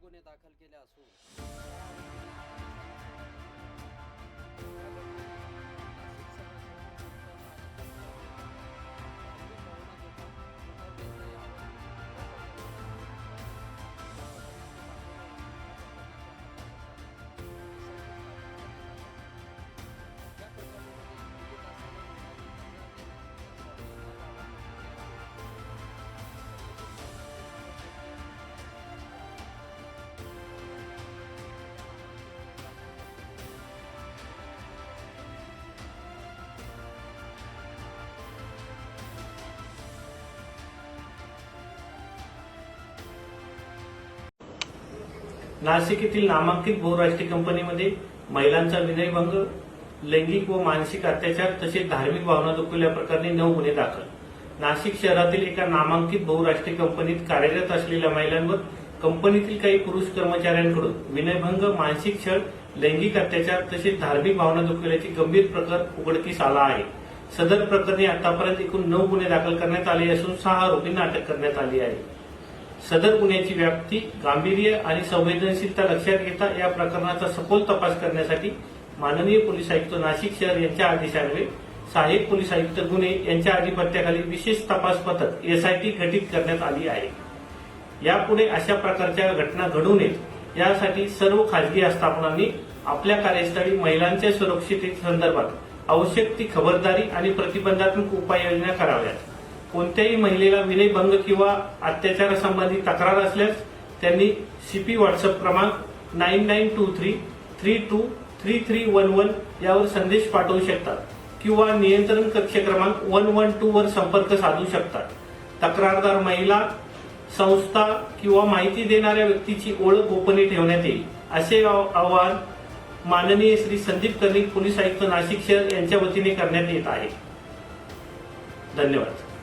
गुन्हे दाखल केले असून नाशिक येथील नामांकित बहुराष्ट्रीय कंपनीमध्ये महिलांचा विनयभंग, लैंगिक व मानसिक अत्याचार तसेच धार्मिक भावना दुखवल्याप्रकरणी 9 गुन्हे दाखल. नाशिक शहरातील एका नामांकित बहुराष्ट्रीय कंपनीत कार्यरत असलेल्या महिलांवर कंपनीतील काही पुरुष कर्मचाऱ्यांकडून विनयभंग, मानसिक छळ, लैंगिक अत्याचार तसेच धार्मिक भावना दुखवल्याचे गंभीर प्रकार उघडकीस आला आहे. सदर प्रकरणी आतापर्यंत एकूण 9 गुन्हे दाखल करण्यात आले असून 6 आरोपींना अटक करण्यात आली आहे. सदर गुन्ह्याची व्याप्ती, गांभीर्य आणि संवेदनशीलता लक्षात घेता या प्रकरणाचा सखोल तपास करण्यासाठी माननीय पोलीस आयुक्त नाशिक शहर यांच्या आदेशान्वये सहाय्यक पोलीस आयुक्त गुन्हे यांच्या अधिपत्याखाली विशेष तपास पथक एसआयटी गठीत करण्यात आली आहे. यापुढे अशा प्रकारच्या घटना घडू नयेत यासाठी सर्व खासगी आस्थापनांनी आपल्या कार्यस्थळी महिलांच्या सुरक्षिततेसंदर्भात आवश्यक ती खबरदारी आणि प्रतिबंधात्मक उपाययोजना कराव्यात. कोणत्याही महिलेला विनयभंग किंवा अत्याचारासंबंधी तक्रार असल्यास त्यांनी सीपी व्हॉट्सअप क्रमांक 9923323311 यावर संदेश पाठवू शकतात किंवा नियंत्रण कक्ष क्रमांक 112 वर संपर्क साधू शकतात. तक्रारदार महिला, संस्था किंवा माहिती देणाऱ्या व्यक्तीची ओळख गोपनीय ठेवण्यात येईल असे आवाहन माननीय श्री संदीप कर्णिक पोलीस आयुक्त नाशिक शहर यांच्या वतीने करण्यात येत आहे. धन्यवाद.